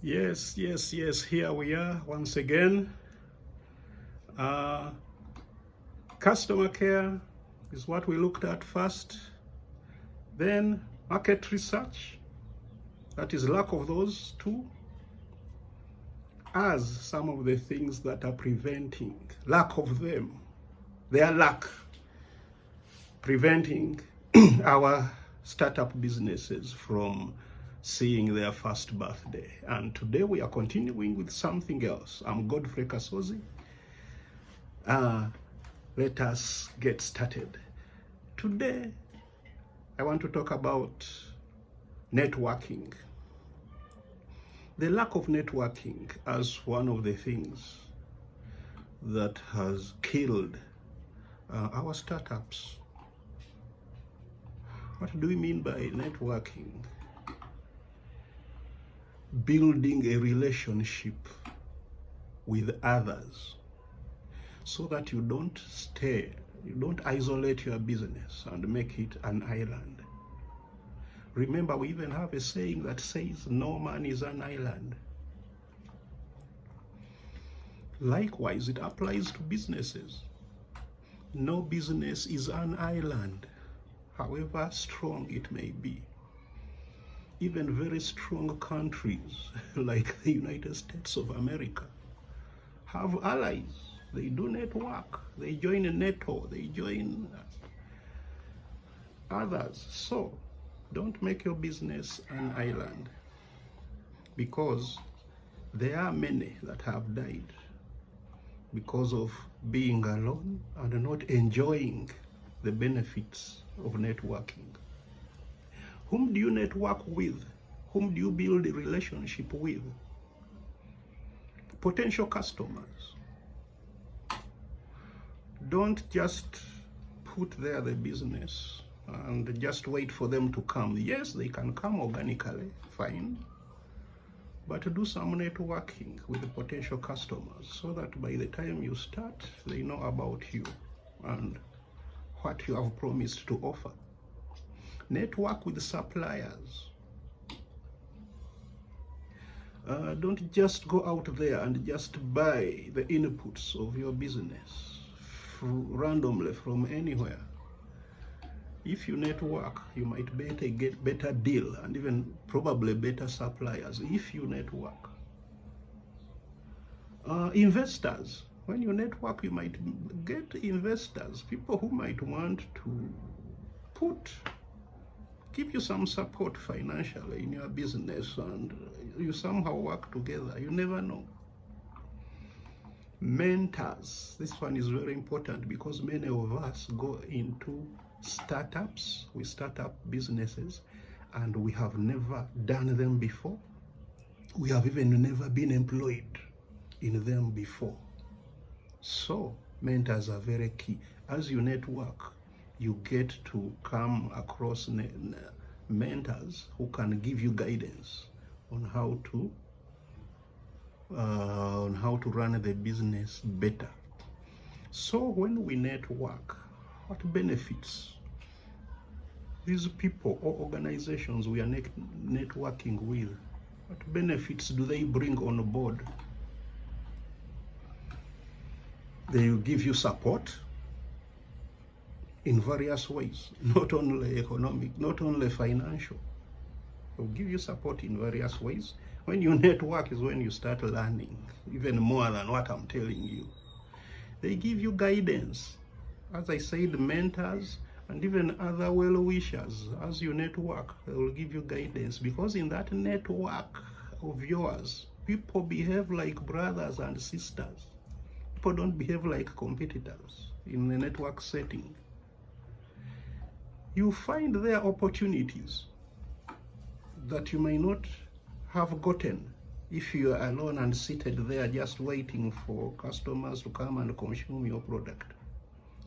Yes, here we are once again. Customer care is what we looked at first. Then market research, that is lack of those two, as some of the things that are preventing, lack of them, their lack, preventing our startup businesses from seeing their first birthday. And today we are continuing with something else. I'm Godfrey Kasozi. Let us get started. Today, I want to talk about networking. The lack of networking as one of the things that has killed our startups. What do we mean by networking? Building a relationship with others so that you don't isolate your business and make it an island. Remember, we even have a saying that says, no man is an island. Likewise, it applies to businesses. No business is an island, however strong it may be. Even very strong countries like the United States of America have allies. They do network. They join a NATO. They join others. So don't make your business an island, because there are many that have died because of being alone and not enjoying the benefits of networking. Whom do you network with? Whom do you build a relationship with? Potential customers. Don't just put there the business and just wait for them to come. Yes, they can come organically, fine. But do some networking with the potential customers so that by the time you start, they know about you and what you have promised to offer. Network with suppliers. Don't just go out there and just buy the inputs of your business randomly from anywhere. If you network, you might get better deal and even probably better suppliers if you network. Investors. When you network, you might get investors, people who might want to give you some support financially in your business, and you somehow work together. You never know. Mentors. This one is very important because many of us go into startups. We start up businesses and we have never done them before. We have even never been employed in them before. So mentors are very key. As you network, you get to come across mentors who can give you guidance on how to run the business better. So when we network, what benefits these people or organizations we are networking with, what benefits do they bring on board? They will give you support in various ways, not only economic, not only financial. They'll give you support in various ways. When you network is when you start learning even more than what I'm telling you. They give you guidance. As I said, mentors and even other well-wishers. As you network, they will give you guidance, because in that network of yours, people behave like brothers and sisters. People don't behave like competitors in a network setting. You find there opportunities that you may not have gotten if you are alone and seated there just waiting for customers to come and consume your product.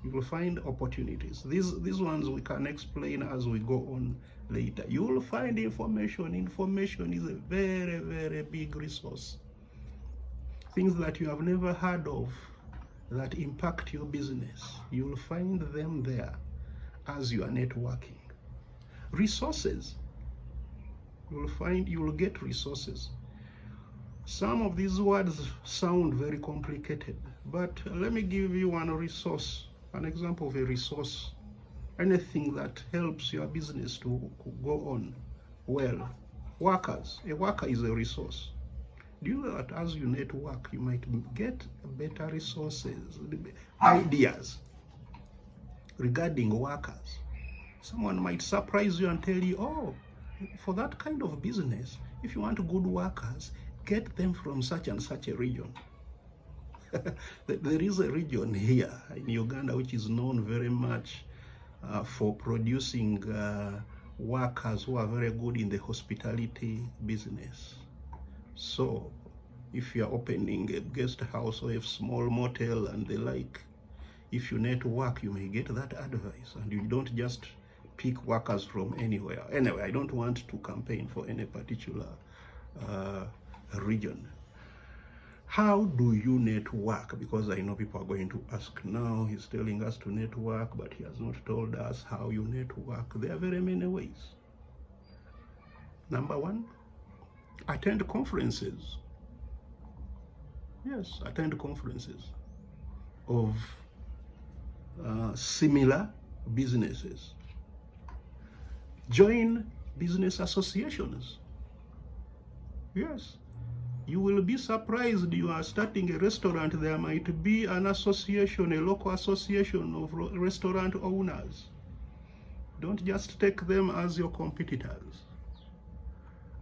You will find opportunities. These ones we can explain as we go on later. You will find information. Information is a very, very big resource. Things that you have never heard of that impact your business, you will find them there as you are networking. Resources. You will get resources. Some of these words sound very complicated, but let me give you one resource, an example of a resource, anything that helps your business to go on well. Workers. A worker is a resource. Do you know that as you network, you might get better resources, ideas regarding workers? Someone might surprise you and tell you, oh, for that kind of business, if you want good workers, get them from such and such a region. There is a region here in Uganda which is known very much for producing workers who are very good in the hospitality business. So if you're opening a guest house or a small motel and the like, if you network, you may get that advice, and you don't just pick workers from anywhere. Anyway, I don't want to campaign for any particular region. How do you network? Because I know people are going to ask now, he's telling us to network, but he has not told us how you network. There are very many ways. Number one, attend conferences. Yes, attend conferences of similar businesses. Join business associations. Yes, you will be surprised. You are starting a restaurant, there might be an association, a local association of restaurant owners. Don't just take them as your competitors.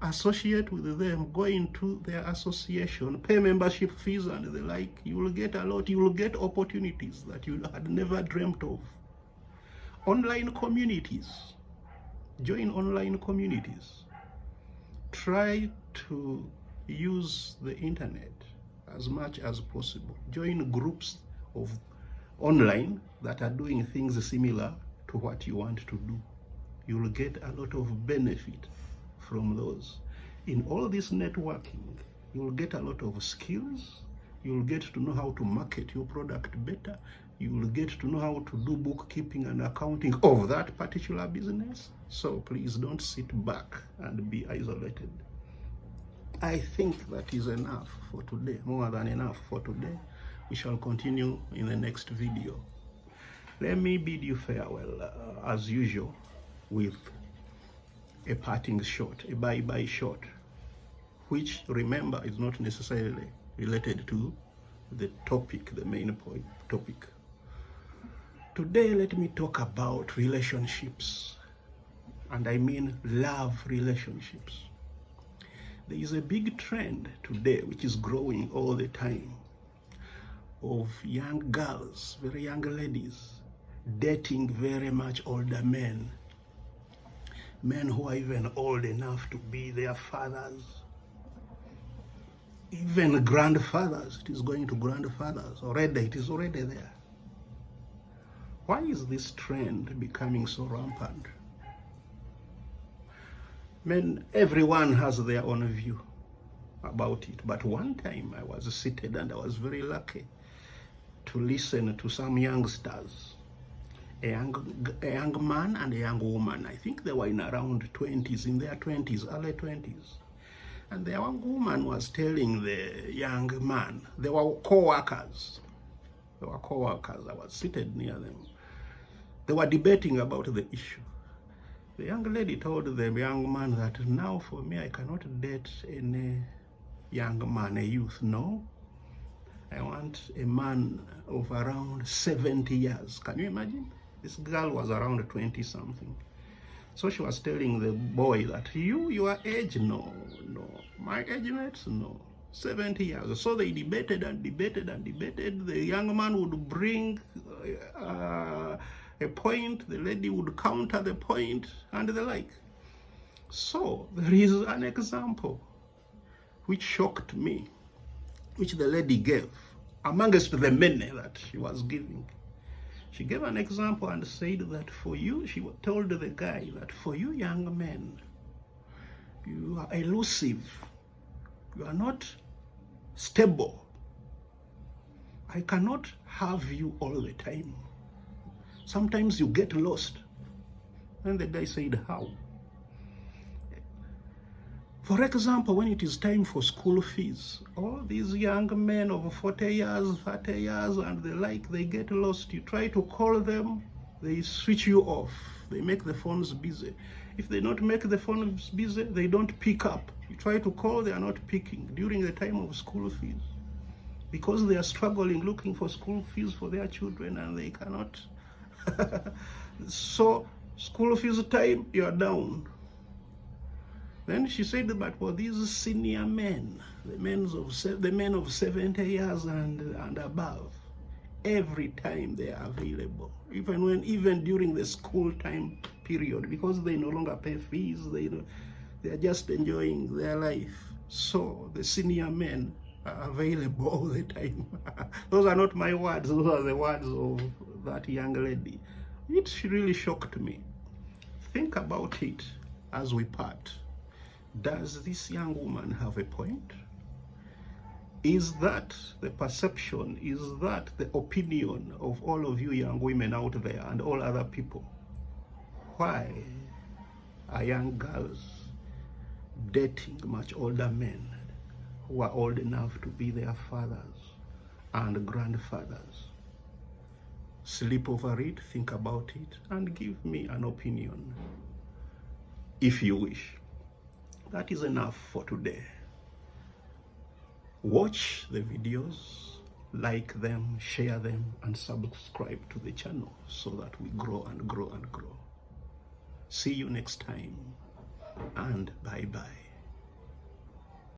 Associate with them, go into their association, pay membership fees and the like. You will get a lot. You will get opportunities that you had never dreamt of. Online communities. Join online communities. Try to use the internet as much as possible. Join groups of online that are doing things similar to what you want to do. You will get a lot of benefit from those. In all this networking, you will get a lot of skills. You will get to know how to market your product better. You will get to know how to do bookkeeping and accounting of that particular business. So please don't sit back and be isolated. I think that is enough for today, more than enough for today. We shall continue in the next video. Let me bid you farewell, as usual, with a parting shot, a bye-bye shot, which, remember, is not necessarily related to the topic, the main point topic. Today, let me talk about relationships, and I mean love relationships. There is a big trend today, which is growing all the time, of young girls, very young ladies, dating very much older men. Men who are even old enough to be their fathers, even grandfathers. It is going to grandfathers already. It is already there. Why is this trend becoming so rampant? Men, everyone has their own view about it. But one time I was seated and I was very lucky to listen to some youngsters, a young man and a young woman. I think they were in around 20s, in their 20s, early 20s. And the young woman was telling the young man, they were co-workers. They were co-workers. I was seated near them. They were debating about the issue. The young lady told the young man that now for me, I cannot date any young man, a youth. No, I want a man of around 70 years. Can you imagine? This girl was around 20 something. So she was telling the boy that your age, no. My age mates, no. 70 years. So they debated and debated and debated. The young man would bring a point, the lady would counter the point, and the like. So there is an example which shocked me, which the lady gave amongst the many that she was giving. She gave an example and said that for you, she told the guy that for you young men, you are elusive, you are not stable. I cannot have you all the time. Sometimes you get lost. And the guy said, how? For example, when it is time for school fees, all these young men of 40 years, 30 years, and the like, they get lost. You try to call them, they switch you off. They make the phones busy. If they don't make the phones busy, they don't pick up. You try to call, they are not picking during the time of school fees, because they are struggling looking for school fees for their children and they cannot. So school fees time, you are down. Then she said, but for these senior men, the men of 70 years and above, every time they are available, even during the school time period, because they no longer pay fees, they are just enjoying their life. So the senior men are available all the time. Those are not my words, those are the words of that young lady. It really shocked me. Think about it as we part. Does this young woman have a point? Is that the perception, is that the opinion of all of you young women out there and all other people? Why are young girls dating much older men who are old enough to be their fathers and grandfathers? Sleep over it, think about it, and give me an opinion if you wish. That is enough for today. Watch the videos, like them, share them, and subscribe to the channel so that we grow and grow and grow. See you next time, and bye-bye.